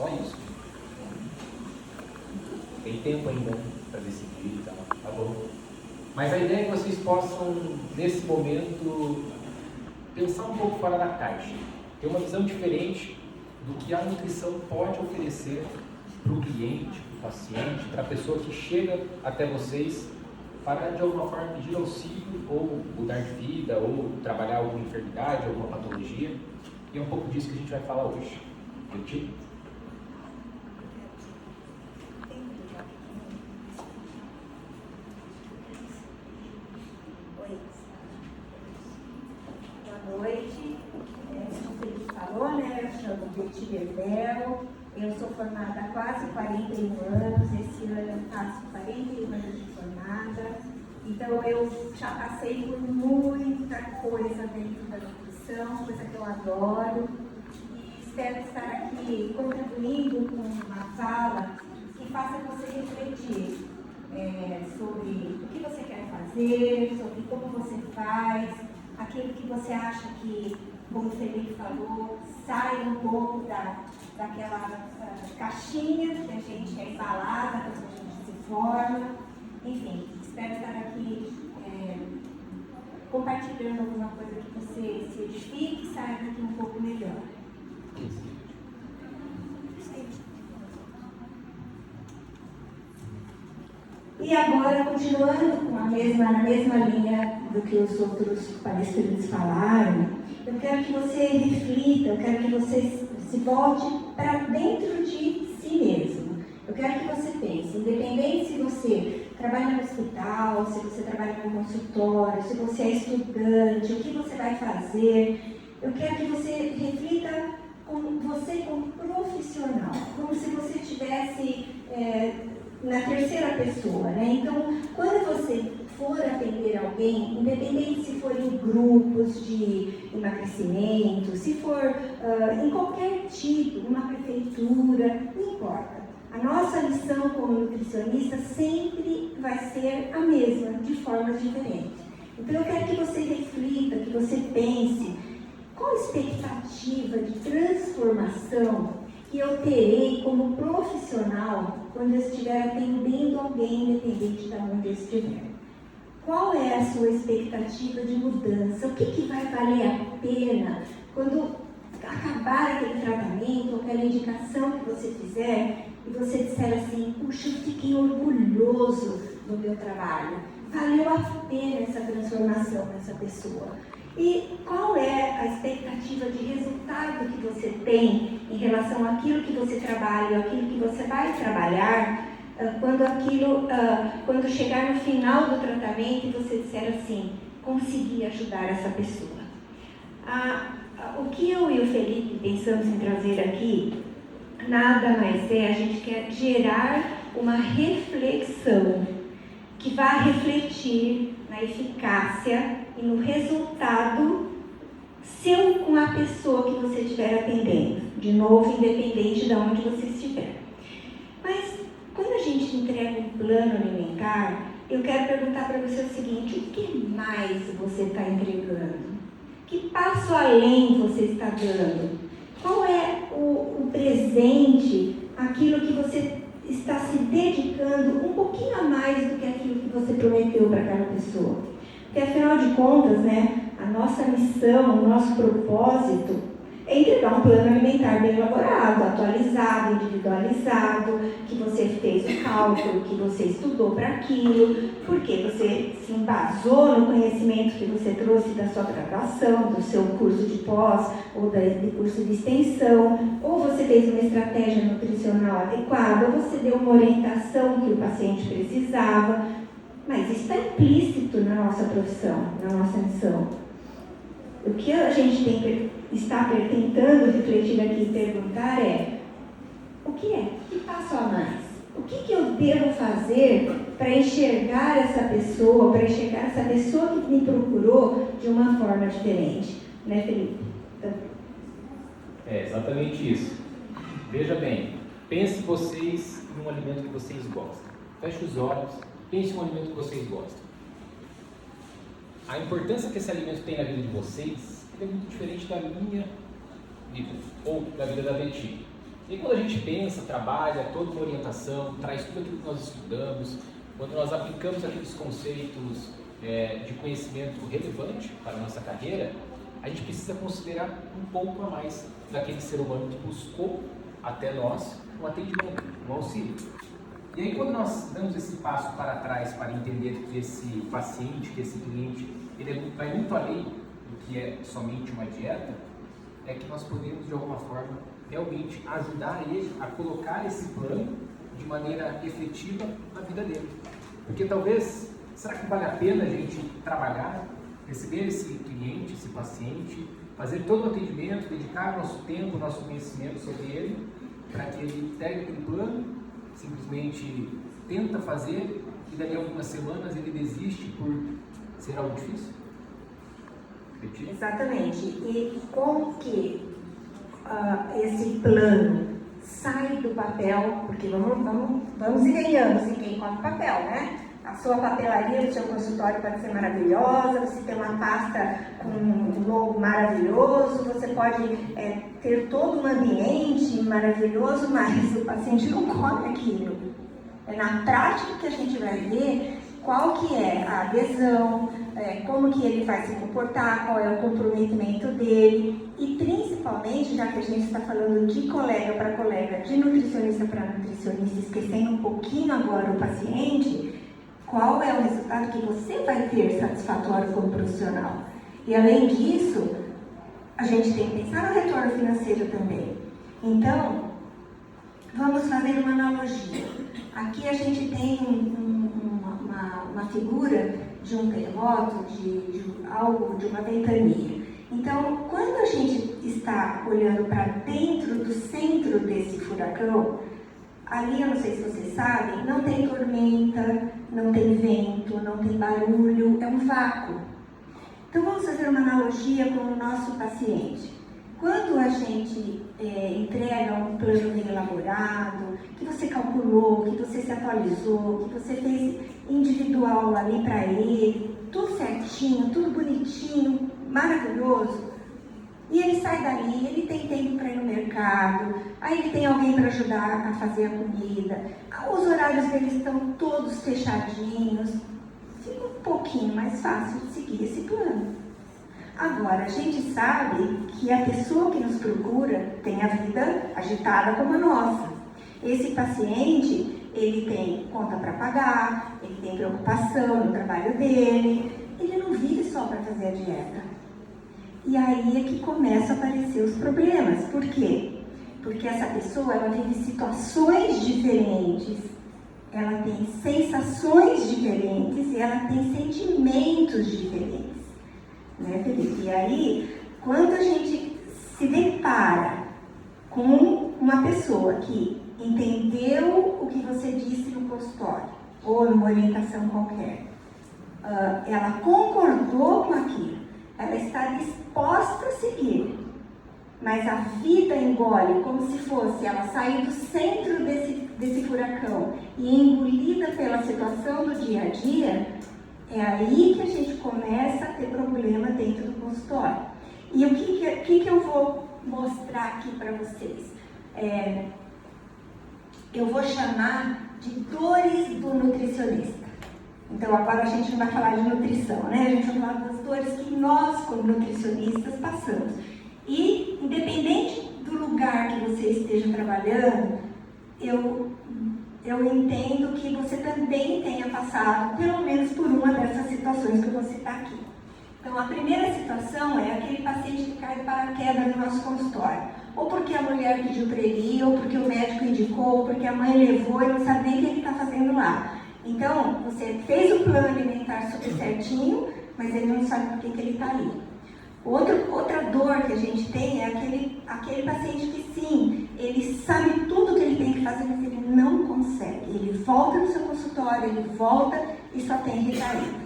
Só isso. Tem tempo ainda para decidir e tal, tá bom? Mas a ideia é que vocês possam, nesse momento, pensar um pouco fora da caixa. Ter uma visão diferente do que a nutrição pode oferecer para o cliente, para o paciente, para a pessoa que chega até vocês para, de alguma forma, pedir auxílio ou mudar de vida, ou trabalhar alguma enfermidade, alguma patologia. E é um pouco disso que a gente vai falar hoje. Entendido? Boa noite. Como o Felipe falou, né? Eu chamo Betty Bebel. Eu sou formada há quase 41 anos. Esse ano eu faço 41 anos de formada. Então eu já passei por muita coisa dentro da nutrição, coisa que eu adoro. E espero estar aqui contribuindo com uma fala que faça você refletir sobre o que você quer fazer, sobre como você faz, aquilo que você acha que, como o Felipe falou, sai um pouco daquela caixinha que a gente é embalada quando a gente se forma. Enfim, espero estar aqui compartilhando alguma coisa que você se edifique e saia daqui um pouco melhor. E agora, continuando na mesma linha do que os outros palestrantes falaram, eu quero que você reflita, eu quero que você se volte para dentro de si mesmo. Eu quero que você pense, independente se você trabalha no hospital, se você trabalha no consultório, se você é estudante, o que você vai fazer, eu quero que você reflita com você como profissional, como se você estivesse na terceira pessoa, né? Então, quando você for atender alguém, independente se for em grupos de emagrecimento, se for em qualquer tipo, numa prefeitura, não importa. A nossa missão como nutricionista sempre vai ser a mesma, de formas diferentes. Então eu quero que você reflita, que você pense, qual a expectativa de transformação que eu terei como profissional quando eu estiver atendendo alguém, independente de onde eu estiver. Qual é a sua expectativa de mudança? O que vai valer a pena quando acabar aquele tratamento, aquela indicação que você fizer, e você disser assim, puxa, eu fiquei orgulhoso do meu trabalho, valeu a pena essa transformação nessa pessoa. E qual é a expectativa de resultado que você tem em relação àquilo que você trabalha, aquilo que você vai trabalhar, quando chegar no final do tratamento e você disser assim, consegui ajudar essa pessoa. O que eu e o Felipe pensamos em trazer aqui, nada mais é, a gente quer gerar uma reflexão que vai refletir na eficácia e no resultado seu com a pessoa que você estiver atendendo. De novo, independente de onde você estiver. Mas, quando a gente entrega um plano alimentar, eu quero perguntar para você o seguinte, o que mais você está entregando? Que passo além você está dando? Qual é o presente, aquilo que você está se dedicando um pouquinho a mais do que aquilo que você prometeu para aquela pessoa? Porque, afinal de contas, né, a nossa missão, o nosso propósito é entregar um plano alimentar bem elaborado, atualizado, individualizado, que você fez o cálculo, que você estudou para aquilo, porque você se embasou no conhecimento que você trouxe da sua graduação, do seu curso de pós ou do curso de extensão, ou você fez uma estratégia nutricional adequada, ou você deu uma orientação que o paciente precisava, mas isso está implícito na nossa profissão, na nossa missão. O que a gente está tentando refletir aqui e perguntar é, o que é? Que passo a mais? O que eu devo fazer para enxergar essa pessoa, que me procurou de uma forma diferente? Né, Felipe? É exatamente isso. Veja bem, pense vocês em um alimento que vocês gostam. Feche os olhos, pense em um alimento que vocês gostam. A importância que esse alimento tem na vida de vocês é muito diferente da minha vida, ou da vida da Betty. E quando a gente pensa, trabalha, toda uma orientação, traz tudo aquilo que nós estudamos, quando nós aplicamos aqueles conceitos de conhecimento relevante para a nossa carreira, a gente precisa considerar um pouco a mais daquele ser humano que buscou até nós um atendimento, um auxílio. E aí quando nós damos esse passo para trás para entender que esse paciente, que esse cliente, ele vai muito além do que é somente uma dieta, é que nós podemos de alguma forma realmente ajudar ele a colocar esse plano de maneira efetiva na vida dele. Porque talvez, será que vale a pena a gente trabalhar, receber esse cliente, esse paciente, fazer todo o atendimento, dedicar nosso tempo, nosso conhecimento sobre ele, para que ele pegue aquele plano, simplesmente tenta fazer e dali a algumas semanas ele desiste por ser algo difícil? Repetido? Exatamente. E como que esse plano sai do papel, porque vamos e ganhamos em quem come papel, né? A sua papelaria do seu consultório pode ser maravilhosa, você tem uma pasta com um logo maravilhoso, você pode ter todo um ambiente maravilhoso, mas o paciente não come aquilo. É na prática que a gente vai ver qual que é a adesão, como que ele vai se comportar, qual é o comprometimento dele e principalmente, já que a gente está falando de colega para colega, de nutricionista para nutricionista, esquecendo um pouquinho agora o paciente, qual é o resultado que você vai ter satisfatório como profissional. E além disso, a gente tem que pensar no retorno financeiro também. Então, vamos fazer uma analogia. Aqui a gente tem uma figura de um terremoto, de algo, de uma ventania. Então, quando a gente está olhando para dentro do centro desse furacão, ali, eu não sei se vocês sabem, não tem tormenta, não tem vento, não tem barulho, é um vácuo. Então, vamos fazer uma analogia com o nosso paciente. Quando a gente entrega um plano bem elaborado, que você calculou, que você se atualizou, que você fez individual ali para ele, tudo certinho, tudo bonitinho, maravilhoso, e ele sai dali, ele tem tempo para ir no mercado, aí ele tem alguém para ajudar a fazer a comida, os horários dele estão todos fechadinhos, fica um pouquinho mais fácil de seguir esse plano. Agora, a gente sabe que a pessoa que nos procura tem a vida agitada como a nossa. Esse paciente, ele tem conta para pagar, ele tem preocupação no trabalho dele, ele não vive só para fazer a dieta. E aí é que começam a aparecer os problemas. Por quê? Porque essa pessoa, ela vive situações diferentes, ela tem sensações diferentes e ela tem sentimentos diferentes. Né, Felipe? E aí, quando a gente se depara com uma pessoa que entendeu o que você disse no consultório, ou numa orientação qualquer, ela concordou com aquilo, ela está disposta a seguir, mas a vida engole como se fosse ela sair do centro desse furacão e engolida pela situação do dia a dia. É aí que a gente começa a ter problema dentro do consultório. E o que eu vou mostrar aqui para vocês? Eu vou chamar de dores do nutricionista. Então agora a gente não vai falar de nutrição, né? A gente vai falar das dores que nós, como nutricionistas, passamos. E independente do lugar que você esteja trabalhando, eu entendo que você também tenha passado, pelo menos por uma dessas situações que eu vou citar aqui. Então, a primeira situação é aquele paciente que cai de paraquedas no nosso consultório. Ou porque a mulher pediu para ele ir, ou porque o médico indicou, ou porque a mãe levou e não sabe nem o que ele está fazendo lá. Então, você fez o plano alimentar super certinho, mas ele não sabe por que ele está ali. Outra dor que a gente tem é aquele paciente que sim, ele sabe tudo que ele tem que fazer, mas ele não consegue. Ele volta no seu consultório, ele volta e só tem recaída.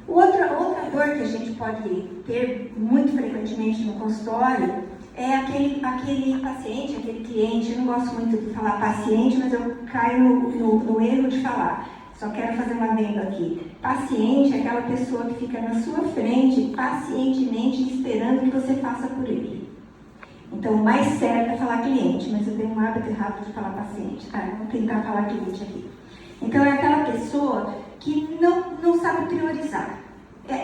Outra dor que a gente pode ter muito frequentemente no consultório é aquele paciente, aquele cliente, eu não gosto muito de falar paciente, mas eu caio no erro de falar. Só quero fazer uma adendo aqui. Paciente é aquela pessoa que fica na sua frente, pacientemente esperando que você faça por ele. Então, o mais certo é falar cliente, mas eu tenho um hábito errado de falar paciente, tá? Eu vou tentar falar cliente aqui. Então, é aquela pessoa que não sabe priorizar.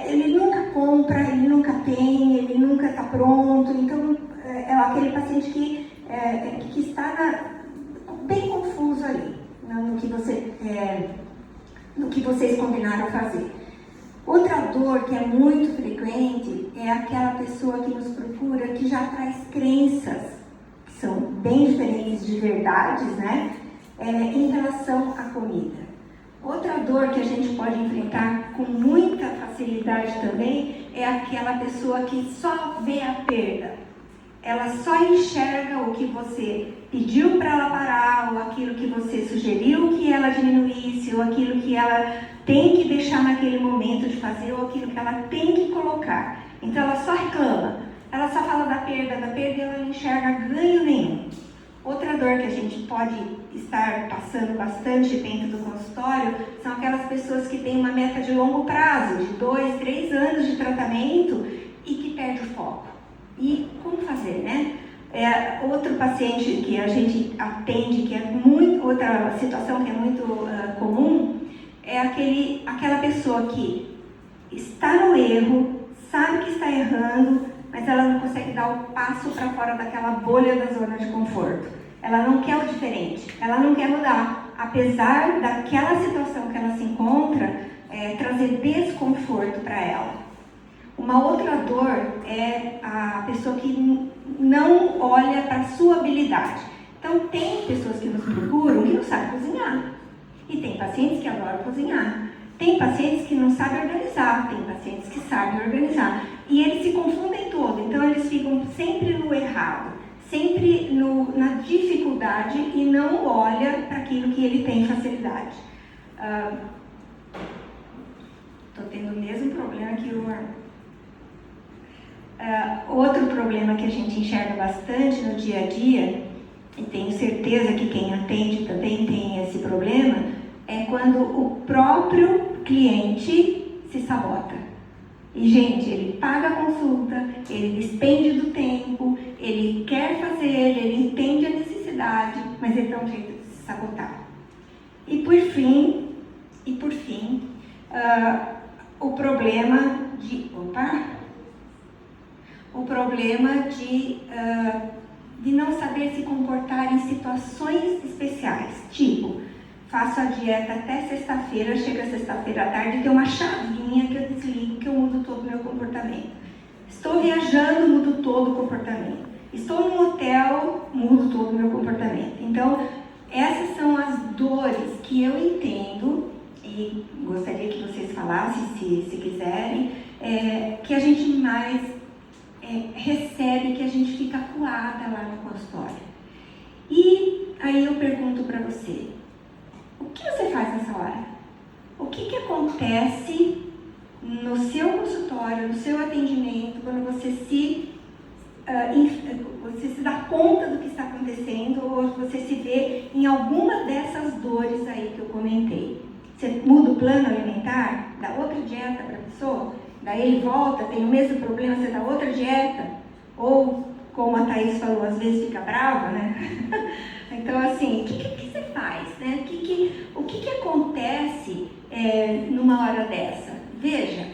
Ele nunca compra, ele nunca tem, ele nunca está pronto. Então, é aquele paciente que está bem confuso ali, no que vocês combinaram fazer. Outra dor que é muito frequente é aquela pessoa que nos procura que já traz crenças, que são bem diferentes de verdades, né? Em relação à comida. Outra dor que a gente pode enfrentar com muita facilidade também é aquela pessoa que só vê a perda. Ela só enxerga o que você pediu para ela parar, ou aquilo que você sugeriu que ela diminuísse, ou aquilo que ela tem que deixar naquele momento de fazer, ou aquilo que ela tem que colocar. Então ela só reclama, ela só fala da perda e ela não enxerga ganho nenhum. Outra dor que a gente pode estar passando bastante dentro do consultório são aquelas pessoas que têm uma meta de longo prazo, de 2, 3 anos de tratamento e que perde o foco. E como fazer, né? Outro paciente que a gente atende, que é outra situação que é muito comum, é aquela pessoa que está no erro, sabe que está errando, mas ela não consegue dar o passo para fora daquela bolha da zona de conforto. Ela não quer o diferente, ela não quer mudar, apesar daquela situação que ela se encontra trazer desconforto para ela. Uma outra dor é a pessoa que não olha para a sua habilidade. Então, tem pessoas que nos procuram que não sabem cozinhar. E tem pacientes que adoram cozinhar. Tem pacientes que não sabem organizar. Tem pacientes que sabem organizar. E eles se confundem todo. Então, eles ficam sempre no errado. Sempre na dificuldade e não olha para aquilo que ele tem facilidade. Estou tendo o mesmo problema que o outro problema que a gente enxerga bastante no dia a dia, e tenho certeza que quem atende também tem esse problema, é quando o próprio cliente se sabota. E, gente, ele paga a consulta, ele despende do tempo, ele quer fazer, ele entende a necessidade, mas ele dá um jeito de se sabotar. E por fim, o problema de não saber se comportar em situações especiais, tipo, faço a dieta até sexta-feira, chega sexta-feira à tarde, tem uma chavinha que eu desligo, que eu mudo todo o meu comportamento. Estou viajando, mudo todo o comportamento. Estou num hotel, mudo todo o meu comportamento. Então, essas são as dores que eu entendo, e gostaria que vocês falassem, se quiserem, que a gente mais recebe, que a gente fica acuada lá no consultório. E aí eu pergunto para você, o que você faz nessa hora? O que acontece no seu consultório, no seu atendimento, quando você se dá conta do que está acontecendo ou você se vê em alguma dessas dores aí que eu comentei? Você muda o plano alimentar, dá outra dieta para a pessoa, daí ele volta, tem o mesmo problema, você dá outra dieta, ou, como a Thaís falou, às vezes fica brava, né? Então, assim, o que você faz, né? O que acontece numa hora dessa? Veja,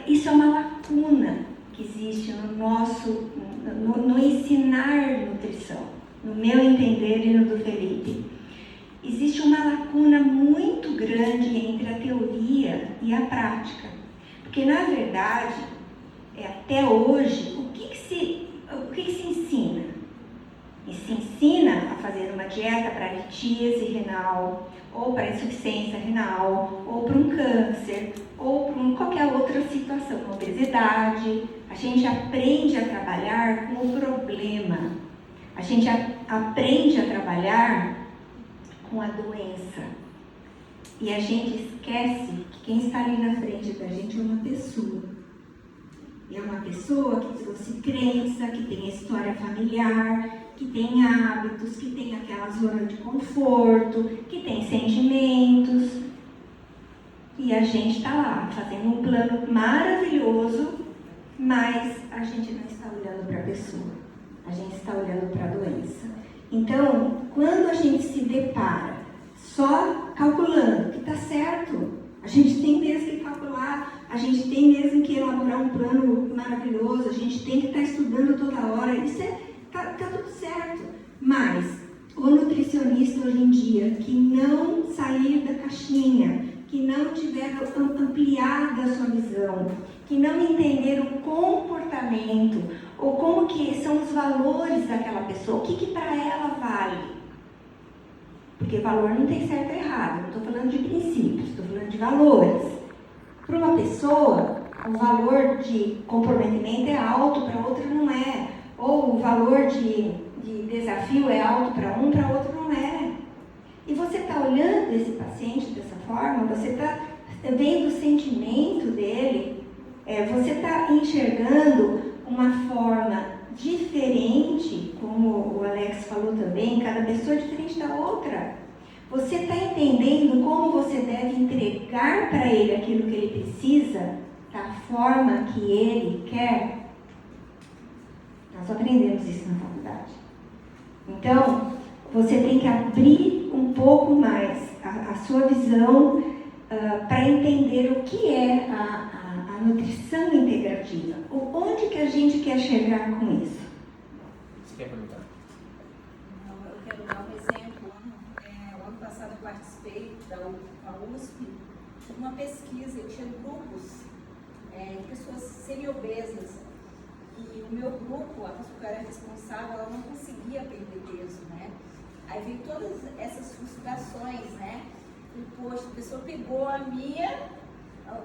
isso é uma lacuna que existe no ensinar nutrição, no meu entender e no do Felipe. Existe uma lacuna muito grande entre a teoria e a prática. Porque, na verdade, até hoje, o que se ensina? E se ensina a fazer uma dieta para litíase renal, ou para insuficiência renal, ou para um câncer, ou para qualquer outra situação, obesidade. A gente aprende a trabalhar com o problema. A gente aprende a trabalhar com a doença. E a gente esquece que quem está ali na frente da gente é uma pessoa. E é uma pessoa que trouxe crença, que tem história familiar, que tem hábitos, que tem aquela zona de conforto, que tem sentimentos. E a gente está lá, fazendo um plano maravilhoso mas a gente não está olhando para a pessoa, a gente está olhando para a doença. Então, quando a gente se depara só calculando que está certo, a gente tem mesmo que calcular, a gente tem mesmo que elaborar um plano maravilhoso, a gente tem que estar estudando toda hora, isso tá tudo certo. Mas o nutricionista hoje em dia que não sair da caixinha, que não tiver ampliado a sua visão, que não entender o comportamento, ou como que são os valores daquela pessoa, o que para ela vale. Porque valor não tem certo ou errado, não estou falando de princípios, estou falando de valores. Para uma pessoa, o valor de comprometimento é alto, para outra não é. Ou o valor de desafio é alto para um, para outro não é. E você está olhando esse paciente dessa forma, você está vendo o sentimento dele, você está enxergando uma forma diferente, como o Alex falou também, cada pessoa é diferente da outra. Você está entendendo como você deve entregar para ele aquilo que ele precisa, da forma que ele quer? Nós aprendemos isso na faculdade. Então, você tem que abrir um pouco mais a sua visão para entender o que é a nutrição integrativa. Onde que a gente quer chegar com isso? Você quer perguntar? Não, eu quero dar um exemplo. O ano passado eu participei da USP de uma pesquisa, eu tinha grupos de pessoas semi-obesas. E o meu grupo, a pessoa que era responsável, ela não conseguia perder peso, né? Aí veio todas essas frustrações, né? E, poxa, a pessoa pegou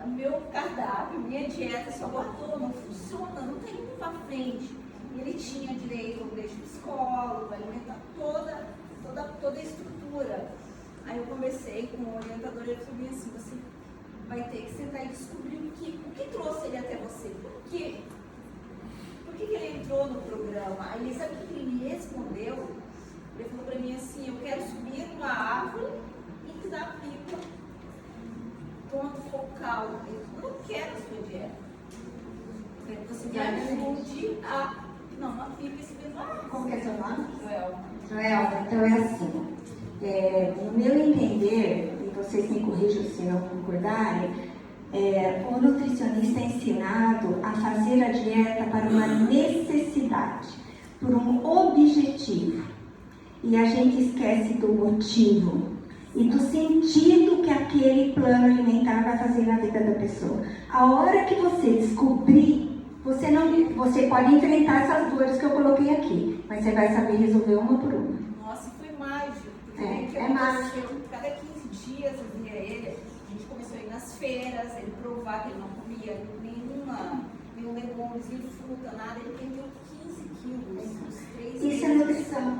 o meu cardápio, minha dieta, só guardou, não funciona, não tem indo pra frente. Ele tinha direito ao leite psicólogo, alimentar toda a estrutura. Aí eu conversei com o orientador e ele falou assim, você vai ter que sentar e descobrir o que trouxe ele até você. Por quê? Por que ele entrou no programa? Aí sabe o que ele me respondeu? Ele falou para mim assim, eu quero subir numa árvore e te dar pipa. Ponto focal. Eu não quero a sua dieta. Eu quero que você me ajude a... Não, uma pipa e subir numa árvore. Como que é seu nome? Joelma. Joelma, então é assim. No meu entender, e vocês me corrijam se não concordarem, o nutricionista é ensinado a fazer a dieta para uma necessidade, por um objetivo. E a gente esquece do motivo e do sentido que aquele plano alimentar vai fazer na vida da pessoa. A hora que você descobrir, você pode enfrentar essas dores que eu coloquei aqui, mas você vai saber resolver uma por uma. Nossa, foi mágico. É mágico. Cada 15 dias eu via ele, a gente começou a ir nas feiras, ele provava que ele não comia nenhum legumezinho, fruta, nada, ele perdeu 15 quilos nos 3 meses. Isso é nutrição.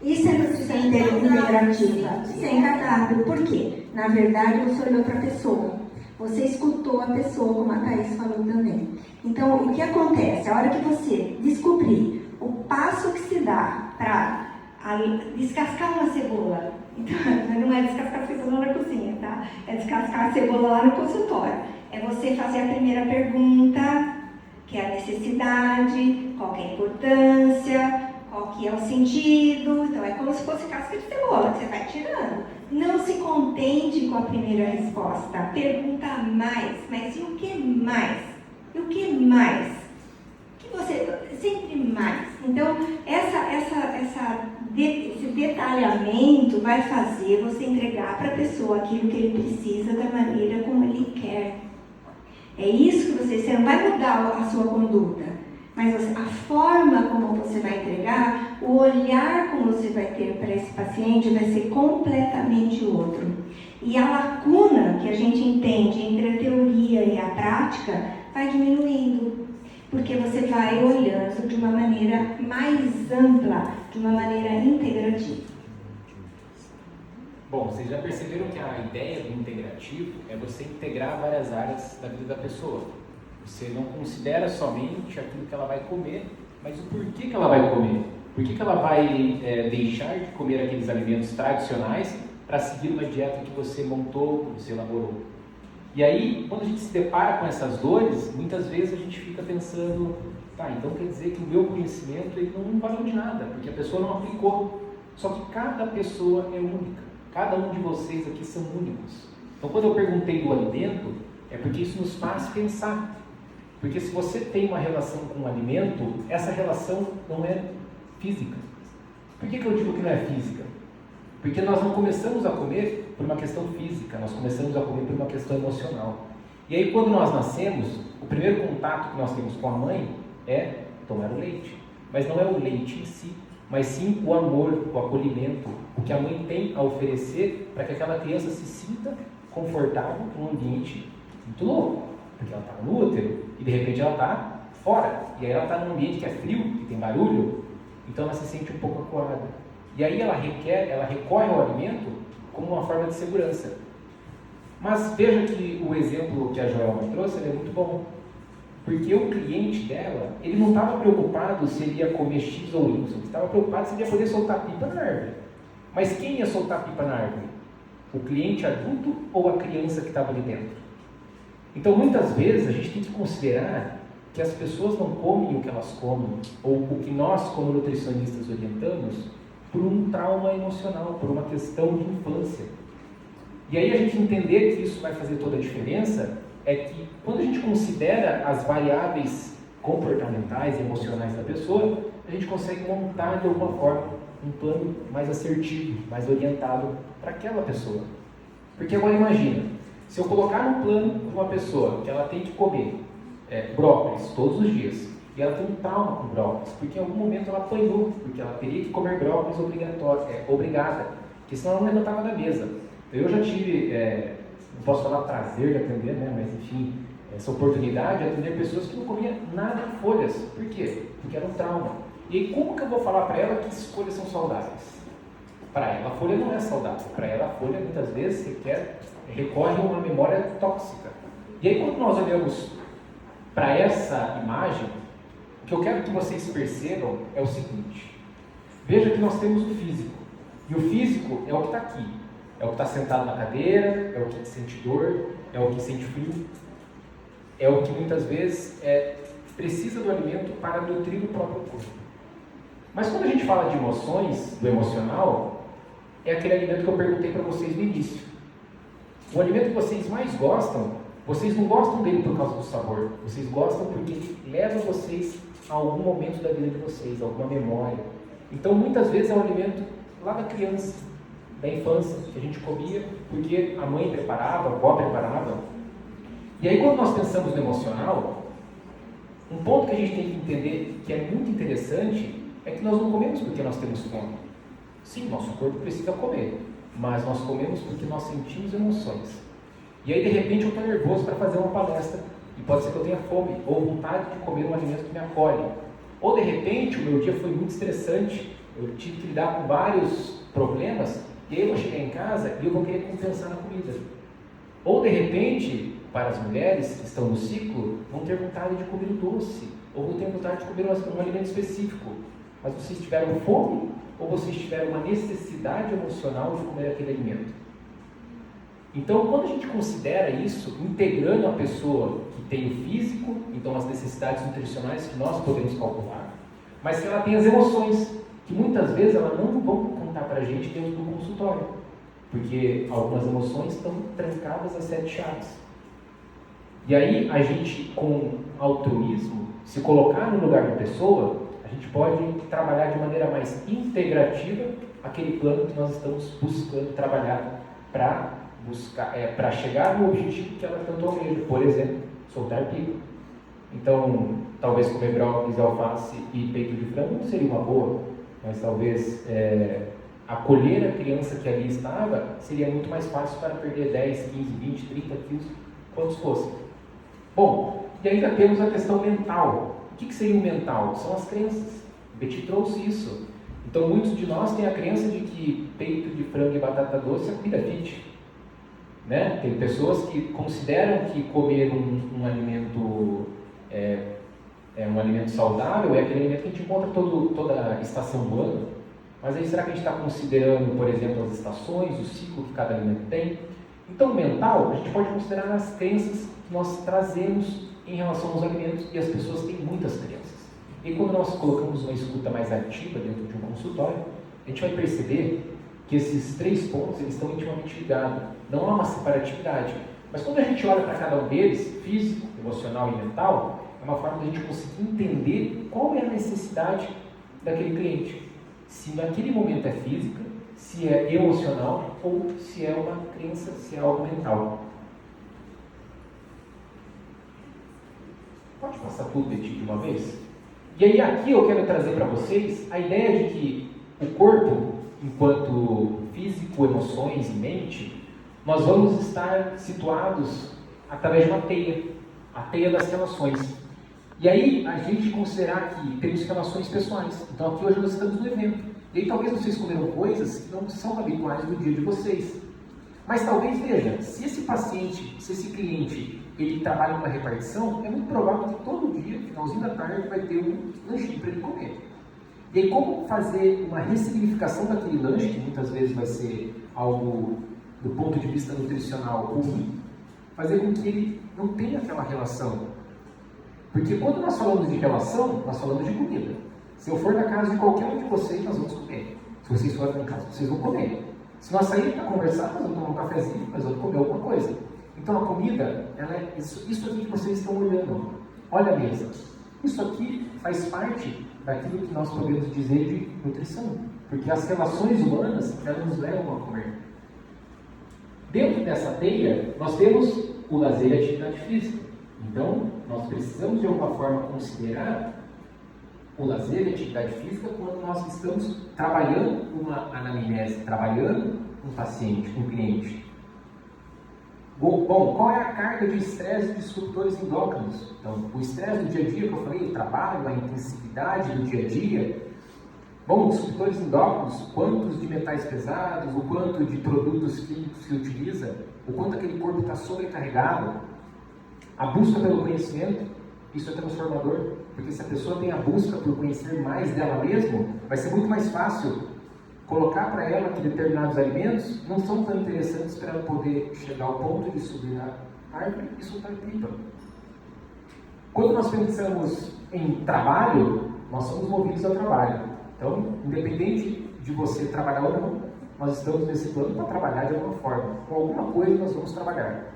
Isso é nutrição integrativa, sem cardápio. Por quê? Na verdade, você olhou para a pessoa. Você escutou a pessoa, como a Thaís falou também. Então, o que acontece? A hora que você descobrir o passo que se dá para descascar uma cebola, então, não é descascar a cebola na cozinha, tá? É descascar a cebola lá no consultório. É você fazer a primeira pergunta, que é a necessidade, qual que é a importância, qual que é o sentido. Então, é como se fosse casca de cebola, que você vai tirando. Não se contente com a primeira resposta. Pergunta mais. Mas e o que mais? E o que mais? Que você... Sempre mais. Então, esse detalhamento vai fazer você entregar para a pessoa aquilo que ele precisa da maneira como ele quer. É isso que você não vai mudar a sua conduta. Mas a forma como você vai entregar, o olhar como você vai ter para esse paciente vai ser completamente outro. E a lacuna que a gente entende entre a teoria e a prática vai diminuindo, porque você vai olhando de uma maneira mais ampla, de uma maneira integrativa. Bom, vocês já perceberam que a ideia do integrativo é você integrar várias áreas da vida da pessoa. Você não considera somente aquilo que ela vai comer, mas o porquê que ela vai comer. Por que ela vai deixar de comer aqueles alimentos tradicionais para seguir uma dieta que você montou, que você elaborou. E aí, quando a gente se depara com essas dores, muitas vezes a gente fica pensando, tá, então quer dizer que o meu conhecimento ele não valeu de nada, porque a pessoa não aplicou. Só que cada pessoa é única. Cada um de vocês aqui são únicos. Então, quando eu perguntei do alimento, é porque isso nos faz pensar. Porque se você tem uma relação com o alimento, essa relação não é física. Por que eu digo que não é física? Porque nós não começamos a comer por uma questão física, nós começamos a comer por uma questão emocional. E aí, quando nós nascemos, o primeiro contato que nós temos com a mãe é tomar o leite. Mas não é o leite em si, mas sim o amor, o acolhimento, o que a mãe tem a oferecer para que aquela criança se sinta confortável num ambiente muito louco, porque ela está no útero e de repente ela está fora, e aí ela está num ambiente que é frio, que tem barulho, então ela se sente um pouco acuada. E aí ela recorre ao alimento como uma forma de segurança. Mas veja que o exemplo que a Joelma trouxe é muito bom. Porque o cliente dela, ele não estava preocupado se ele ia comer X ou Y, ele estava preocupado se ele ia poder soltar pipa na árvore. Mas quem ia soltar pipa na árvore? O cliente adulto ou a criança que estava ali dentro? Então, muitas vezes, a gente tem que considerar que as pessoas não comem o que elas comem, ou o que nós, como nutricionistas, orientamos, por um trauma emocional, por uma questão de infância. E aí a gente entender que isso vai fazer toda a diferença é que quando a gente considera as variáveis comportamentais e emocionais da pessoa, a gente consegue montar de alguma forma um plano mais assertivo, mais orientado para aquela pessoa. Porque agora imagina, se eu colocar no plano de uma pessoa que ela tem que comer brócolis todos os dias, e ela tem um trauma com brócolis, porque em algum momento ela apanhou, porque ela teria que comer brócolis obrigada, porque senão ela não levantava da mesa. Eu já tive, não posso falar prazer de atender, né, mas enfim, essa oportunidade de atender pessoas que não comiam nada de folhas. Por quê? Porque era um trauma. E aí, como que eu vou falar para ela que as folhas são saudáveis? Para ela, a folha não é saudável. Para ela, a folha, muitas vezes, recorre a uma memória tóxica. E aí, quando nós olhamos para essa imagem, o que eu quero que vocês percebam é o seguinte. Veja que nós temos o físico. E o físico é o que está aqui. É o que está sentado na cadeira, é o que sente dor, é o que sente frio, é o que muitas vezes precisa do alimento para nutrir o próprio corpo. Mas quando a gente fala de emoções, do emocional, é aquele alimento que eu perguntei para vocês no início. O alimento que vocês mais gostam, vocês não gostam dele por causa do sabor, vocês gostam porque ele leva vocês a algum momento da vida de vocês, a alguma memória. Então muitas vezes é um alimento lá da criança, da infância, que a gente comia porque a mãe preparava, a avó preparava. E aí quando nós pensamos no emocional, um ponto que a gente tem que entender que é muito interessante é que nós não comemos porque nós temos fome. Sim, nosso corpo precisa comer, mas nós comemos porque nós sentimos emoções. E aí de repente eu estou nervoso para fazer uma palestra e pode ser que eu tenha fome ou vontade de comer um alimento que me acolhe. Ou de repente o meu dia foi muito estressante, eu tive que lidar com vários problemas. E aí eu vou chegar em casa e eu vou querer compensar na comida. Ou de repente, para as mulheres que estão no ciclo, vão ter vontade de comer um doce, ou vão ter vontade de comer um alimento específico. Mas vocês tiveram fome, ou vocês tiveram uma necessidade emocional de comer aquele alimento. Então, quando a gente considera isso, integrando a pessoa que tem o físico, então as necessidades nutricionais que nós podemos calcular, mas que ela tem as emoções, que muitas vezes elas não vão contar para a gente dentro do consultório, porque algumas emoções estão trancadas a 7 chaves. E aí a gente, com altruísmo, se colocar no lugar da pessoa, a gente pode trabalhar de maneira mais integrativa aquele plano que nós estamos buscando trabalhar para chegar no objetivo que ela tanto almeja, por exemplo, soltar pipa. Então, talvez comer brócolis, alface e peito de frango não seria uma boa, mas talvez acolher a criança que ali estava seria muito mais fácil para perder 10, 15, 20, 30 quilos, quantos fossem. Bom, e ainda temos a questão mental. O que seria o mental? São as crenças. O Betty trouxe isso. Então, muitos de nós têm a crença de que peito de frango e batata doce é comida fit. Né? Tem pessoas que consideram que comer um alimento um alimento saudável é aquele alimento que a gente encontra toda a estação do ano. Mas aí será que a gente está considerando, por exemplo, as estações, o ciclo que cada alimento tem? Então, o mental, a gente pode considerar as crenças que nós trazemos em relação aos alimentos, e as pessoas têm muitas crenças. E quando nós colocamos uma escuta mais ativa dentro de um consultório, a gente vai perceber que esses 3 pontos eles estão intimamente ligados. Não há uma separatividade. Mas quando a gente olha para cada um deles, físico, emocional e mental, é uma forma de a gente conseguir entender qual é a necessidade daquele cliente. Se naquele momento é física, se é emocional ou se é uma crença, se é algo mental. Pode passar tudo de uma vez? E aí aqui eu quero trazer para vocês a ideia de que o corpo, enquanto físico, emoções e mente, nós vamos estar situados através de uma teia, a teia das relações. E aí a gente considerar que temos relações pessoais. Então aqui hoje nós estamos no evento. E aí talvez vocês comeram coisas que não são habituais no dia de vocês. Mas talvez, veja, se esse paciente, se esse cliente, ele trabalha numa repartição, é muito provável que todo dia, no finalzinho da tarde, vai ter um lanchinho para ele comer. E aí como fazer uma ressignificação daquele lanche, que muitas vezes vai ser algo do ponto de vista nutricional ruim, fazer com que ele não tenha aquela relação. Porque quando nós falamos de relação, nós falamos de comida. Se eu for na casa de qualquer um de vocês, nós vamos comer. Se vocês forem em casa, vocês vão comer. Se nós sairmos para conversar, nós vamos tomar um cafezinho, nós vamos comer alguma coisa. Então a comida, ela é isso aqui que vocês estão olhando. Olha a mesa. Isso aqui faz parte daquilo que nós podemos dizer de nutrição. Porque as relações humanas, elas nos levam a comer. Dentro dessa teia, nós temos o lazer e a atividade física. Então, nós precisamos de alguma forma considerar o lazer e a atividade física quando nós estamos trabalhando uma anamnese, trabalhando um paciente, um cliente. Bom, qual é a carga de estresse e disruptores endócrinos? Então, o estresse do dia a dia que eu falei, o trabalho, a intensividade do dia a dia. Bom, os disruptores endócrinos, quantos de metais pesados, o quanto de produtos químicos que utiliza, o quanto aquele corpo está sobrecarregado. A busca pelo conhecimento, isso é transformador, porque se a pessoa tem a busca por conhecer mais dela mesma, vai ser muito mais fácil colocar para ela que determinados alimentos não são tão interessantes para ela poder chegar ao ponto de subir na árvore e soltar pipa. Quando nós pensamos em trabalho, nós somos movidos ao trabalho. Então, independente de você trabalhar ou não, nós estamos nesse plano para trabalhar de alguma forma. Com alguma coisa nós vamos trabalhar.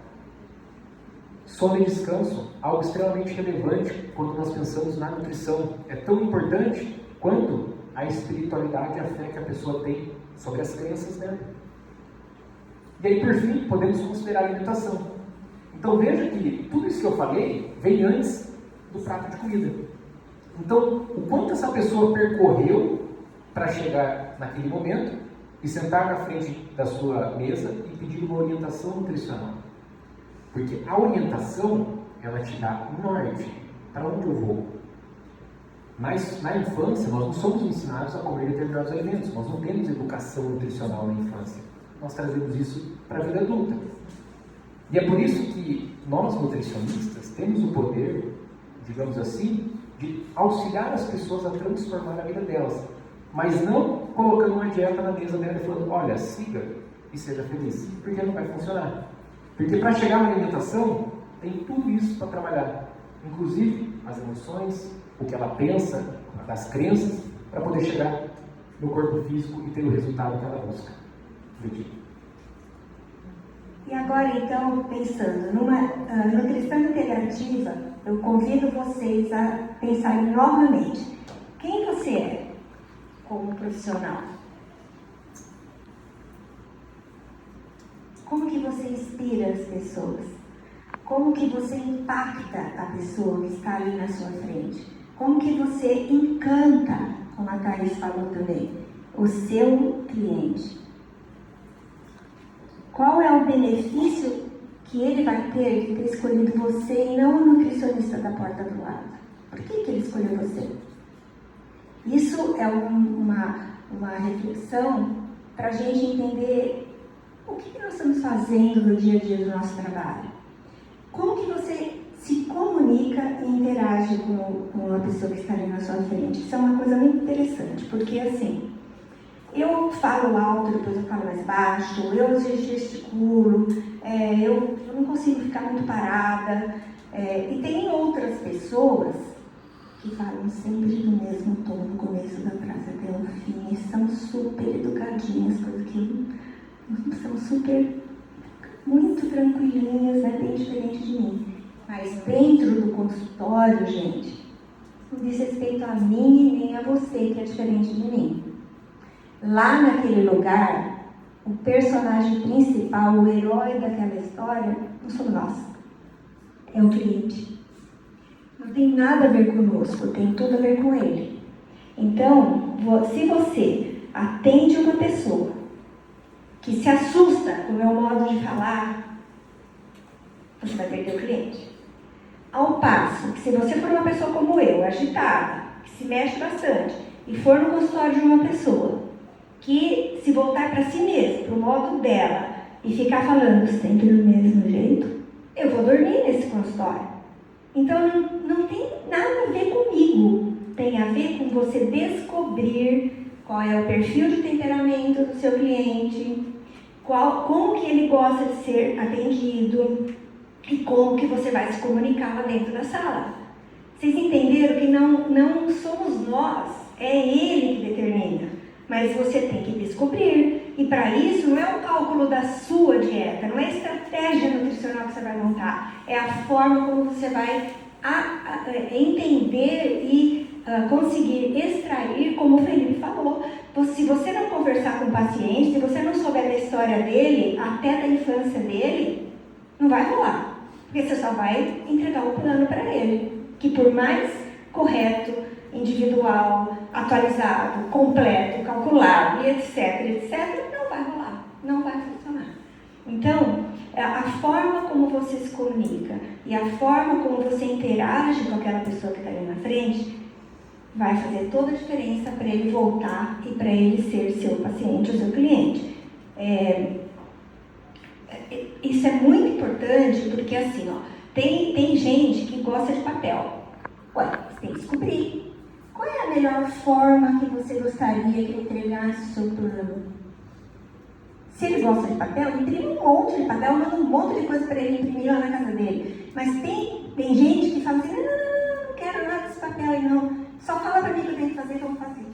Sono e descanso, algo extremamente relevante quando nós pensamos na nutrição. É tão importante quanto a espiritualidade e a fé que a pessoa tem sobre as crenças dela. E aí, por fim, podemos considerar a alimentação. Então veja que tudo isso que eu falei vem antes do prato de comida. Então, o quanto essa pessoa percorreu para chegar naquele momento e sentar na frente da sua mesa e pedir uma orientação nutricional. Porque a orientação, ela te dá um norte. Para onde eu vou? Mas na infância, nós não somos ensinados a comer determinados alimentos. Nós não temos educação nutricional na infância. Nós trazemos isso para a vida adulta. E é por isso que nós, nutricionistas, temos o poder, digamos assim, de auxiliar as pessoas a transformar a vida delas. Mas não colocando uma dieta na mesa dela e falando, olha, siga e seja feliz. Porque não vai funcionar. Porque para chegar na alimentação, tem tudo isso para trabalhar. Inclusive as emoções, o que ela pensa, das crenças, para poder chegar no corpo físico e ter o resultado que ela busca. E agora, então, pensando numa nutrição integrativa, eu convido vocês a pensarem novamente. Quem você é como profissional? Como que você inspira as pessoas? Como que você impacta a pessoa que está ali na sua frente? Como que você encanta, como a Thaís falou também, o seu cliente? Qual é o benefício que ele vai ter de ter escolhido você e não o nutricionista da porta do lado? Por que ele escolheu você? Isso é uma reflexão para a gente entender o que nós estamos fazendo no dia a dia do nosso trabalho. Como que você se comunica e interage com a pessoa que está ali na sua frente? Isso é uma coisa muito interessante, porque assim, eu falo alto, depois eu falo mais baixo, eu gesticulo, eu não consigo ficar muito parada. E tem outras pessoas que falam sempre no mesmo tom, no começo da frase até o fim, e são super educadinhas, coisas que são super, muito tranquilinhas, né? Bem diferente de mim. Mas dentro do consultório, gente, não diz respeito a mim e nem a você, que é diferente de mim. Lá naquele lugar, o personagem principal, o herói daquela história, não somos nós. É o cliente. Não tem nada a ver conosco, tem tudo a ver com ele. Então, se você atende uma pessoa que se assusta com o meu modo de falar, você vai perder o cliente. Ao passo que se você for uma pessoa como eu, agitada, que se mexe bastante, e for no consultório de uma pessoa que se voltar para si mesma, para o modo dela, e ficar falando sempre do mesmo jeito, eu vou dormir nesse consultório. Então não tem nada a ver comigo, tem a ver com você descobrir qual é o perfil de temperamento do seu cliente, como que ele gosta de ser atendido e como que você vai se comunicar lá dentro da sala. Vocês entenderam que não somos nós, é ele que determina, mas você tem que descobrir. E para isso não é o cálculo da sua dieta, não é a estratégia nutricional que você vai montar, é a forma como você vai entender e conseguir extrair, como o Felipe falou. Se você não conversar com o paciente, se você não souber da história dele, até da infância dele, não vai rolar, porque você só vai entregar o plano para ele, que por mais correto, individual, atualizado, completo, calculado, e etc, não vai rolar, não vai funcionar. Então, a forma como você se comunica e a forma como você interage com aquela pessoa que está ali na frente vai fazer toda a diferença para ele voltar e para ele ser seu paciente ou seu cliente. Isso é muito importante porque assim, tem gente que gosta de papel. Ué, você tem que descobrir qual é a melhor forma que você gostaria que ele entregasse o seu plano. Se ele gosta de papel, imprime um monte de papel, manda um monte de coisa para ele imprimir lá na casa dele. Mas tem gente que fala assim, não quero nada desse papel aí não. Só fala para mim o que eu tenho que fazer, que eu vou fazer.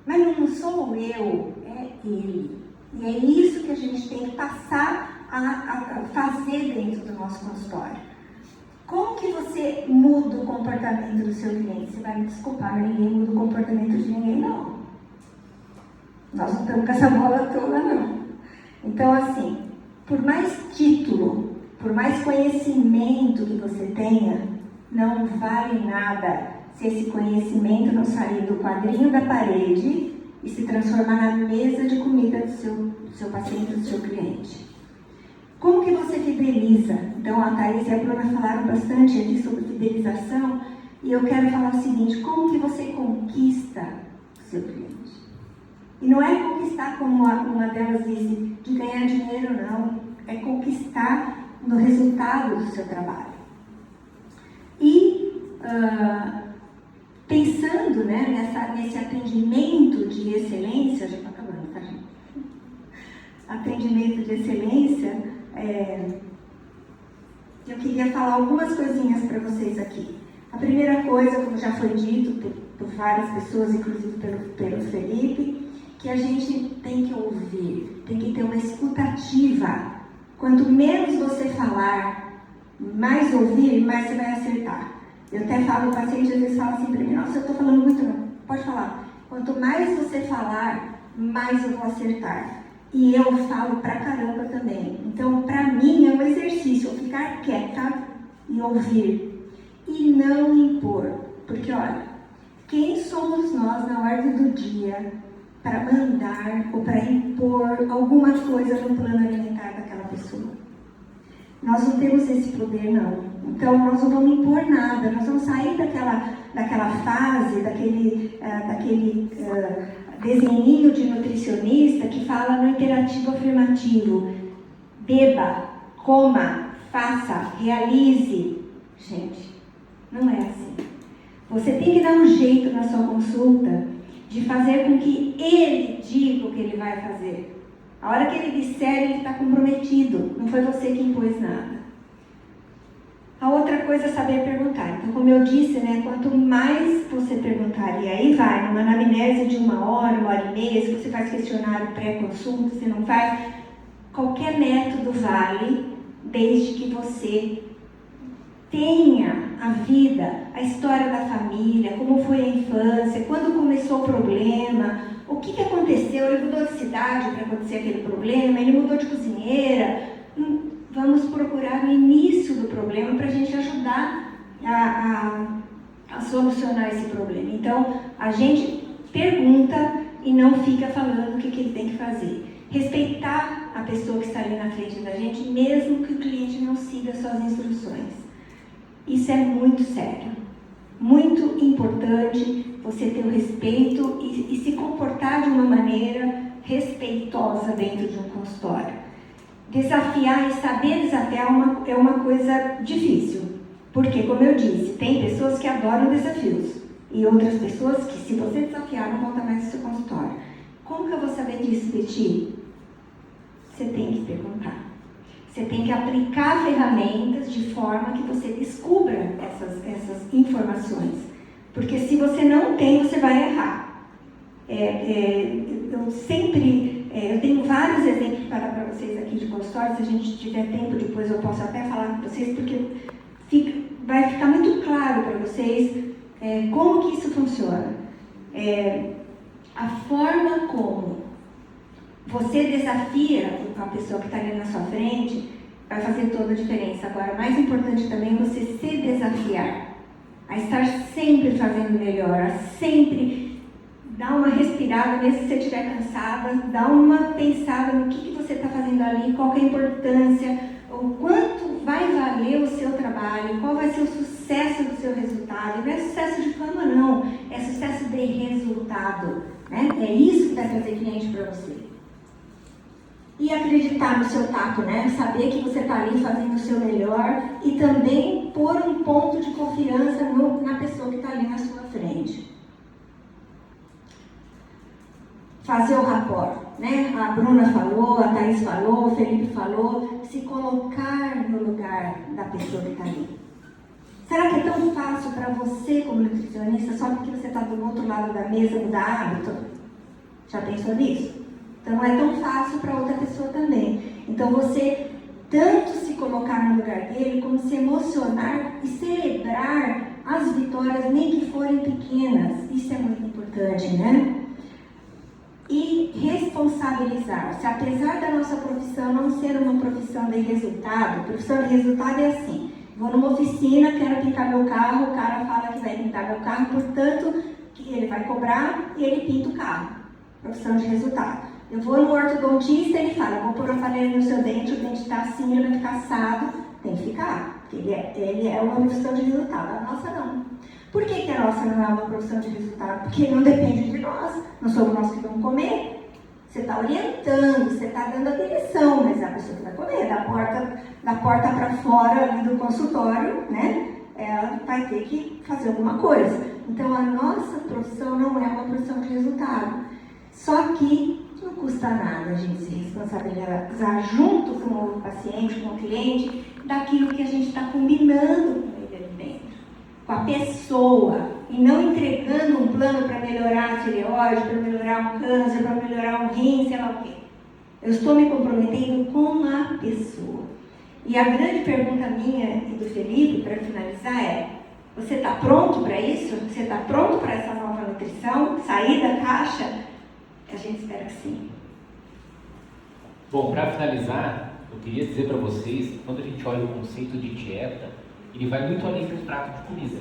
Mas não sou eu, é ele. E é isso que a gente tem que passar a fazer dentro do nosso consultório. Como que você muda o comportamento do seu cliente? Você vai me desculpar, mas ninguém muda o comportamento de ninguém, não. Nós não estamos com essa bola toda, não. Então, assim, por mais título, por mais conhecimento que você tenha, não vale nada se esse conhecimento não sair do quadrinho da parede e se transformar na mesa de comida do seu paciente, do seu cliente. Como que você fideliza? Então, a Thaís e a Bruna falaram bastante aqui sobre fidelização, e eu quero falar o seguinte: como que você conquista o seu cliente? E não é conquistar, como uma delas disse, de ganhar dinheiro, não. É conquistar no resultado do seu trabalho. E pensando, né, nesse atendimento de excelência, já está acabando, tá, gente? Atendimento de excelência, eu queria falar algumas coisinhas para vocês aqui. A primeira coisa, como já foi dito por várias pessoas, inclusive pelo Felipe, que a gente tem que ouvir, tem que ter uma escutativa. Quanto menos você falar, mais ouvir, mais você vai acertar. Eu até falo, o paciente às vezes fala assim para mim, nossa, eu estou falando muito, não. Pode falar. Quanto mais você falar, mais eu vou acertar. E eu falo pra caramba também. Então, para mim, é um exercício eu ficar quieta e ouvir. E não impor. Porque, olha, quem somos nós na ordem do dia para mandar ou para impor alguma coisa no plano alimentar daquela pessoa? Nós não temos esse poder, não. Então, nós não vamos impor nada. Nós vamos sair daquela fase, daquele desenhinho de nutricionista que fala no imperativo afirmativo. Beba, coma, faça, realize. Gente, não é assim. Você tem que dar um jeito na sua consulta de fazer com que ele diga o que ele vai fazer. A hora que ele disser, ele está comprometido, não foi você que impôs nada. A outra coisa é saber perguntar. Então, como eu disse, né, quanto mais você perguntar, e aí vai, numa anamnese de 1 hora, 1 hora e meia, se você faz questionário pré-consulta, se não faz, qualquer método vale, desde que você tenha a vida, a história da família, como foi a infância, quando começou o problema, o que aconteceu, ele mudou de cidade para acontecer aquele problema, ele mudou de cozinheira. Vamos procurar o início do problema para a gente ajudar a solucionar esse problema. Então, a gente pergunta e não fica falando o que ele tem que fazer. Respeitar a pessoa que está ali na frente da gente, mesmo que o cliente não siga suas instruções. Isso é muito sério. Muito importante você ter o respeito e se comportar de uma maneira respeitosa dentro de um consultório. Desafiar e saber desafiar é uma coisa difícil, porque, como eu disse, tem pessoas que adoram desafios e outras pessoas que, se você desafiar, não volta mais ao seu consultório. Como que eu vou saber disso de ti? Você tem que perguntar. Você tem que aplicar ferramentas de forma que você descubra essas informações, porque se você não tem, você vai errar. Eu tenho vários exemplos para vocês aqui de consultório. Se a gente tiver tempo, depois eu posso até falar com vocês, porque vai ficar muito claro para vocês como que isso funciona. A forma como você desafia a pessoa que está ali na sua frente vai fazer toda a diferença. Agora, mais importante também é você se desafiar a estar sempre fazendo melhor, a sempre dá uma respirada, mesmo se você estiver cansada, dá uma pensada no que você está fazendo ali, qual que é a importância, o quanto vai valer o seu trabalho, qual vai ser o sucesso do seu resultado. Não é sucesso de fama, não, é sucesso de resultado, né? É isso que vai trazer cliente para você. E acreditar no seu tato, né? Saber que você está ali fazendo o seu melhor e também pôr um ponto de confiança na pessoa que está ali na sua frente. Fazer o rapport, né? A Bruna falou, a Thaís falou, o Felipe falou, se colocar no lugar da pessoa que está ali. Será que é tão fácil para você, como nutricionista, só porque você está do outro lado da mesa, mudar hábito? Já pensou nisso? Então não é tão fácil para outra pessoa também. Então você tanto se colocar no lugar dele, como se emocionar e celebrar as vitórias, nem que forem pequenas. Isso é muito importante, né? E responsabilizar-se. Apesar da nossa profissão não ser uma profissão de resultado, profissão de resultado é assim: vou numa oficina, quero pintar meu carro, o cara fala que vai pintar meu carro, portanto, que ele vai cobrar e ele pinta o carro. Profissão de resultado. Eu vou no ortodontista, ele fala, vou pôr um aparelho no seu dente, o dente está assim, ele vai ficar assado. Tem que ficar, porque ele é uma profissão de resultado. A nossa não. Por que a nossa não é uma profissão de resultado? Porque não depende de nós, não somos nós que vamos comer. Você está orientando, você está dando a direção, mas é a pessoa que vai comer, da porta para fora ali do consultório, né? Ela vai ter que fazer alguma coisa. Então a nossa profissão não é uma profissão de resultado. Só que não custa nada a gente se responsabilizar junto com o paciente, com o cliente, daquilo que a gente está combinando com ele ali dentro, com a pessoa, e não entregando um plano para melhorar a tireoide, para melhorar um câncer, para melhorar um rim, sei lá o quê. Eu estou me comprometendo com a pessoa. E a grande pergunta minha e do Felipe, para finalizar, é: você está pronto para isso? Você está pronto para essa nova nutrição? Sair da caixa? A gente espera que sim. Bom, para finalizar, eu queria dizer para vocês, quando a gente olha o conceito de dieta, ele vai muito além de um prato de comida.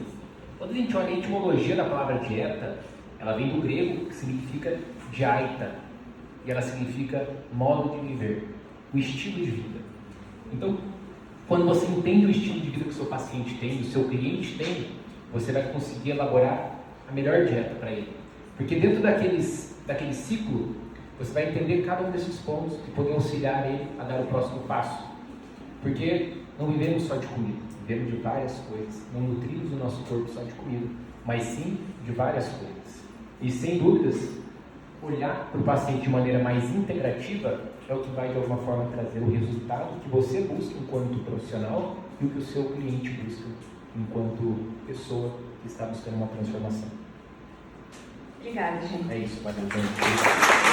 Quando a gente olha a etimologia da palavra dieta, ela vem do grego, que significa diaita, e ela significa modo de viver, o estilo de vida. Então, quando você entende o estilo de vida que o seu paciente tem, o seu cliente tem, você vai conseguir elaborar a melhor dieta para ele. Porque dentro daquele ciclo, você vai entender cada um desses pontos que podem auxiliar ele a dar o próximo passo. Porque não vivemos só de comida, vivemos de várias coisas. Não nutrimos o nosso corpo só de comida, mas sim de várias coisas. E sem dúvidas, olhar para o paciente de maneira mais integrativa é o que vai de alguma forma trazer o resultado que você busca enquanto profissional e o que o seu cliente busca enquanto pessoa que está buscando uma transformação. Obrigada, gente. É isso, valeu, gente.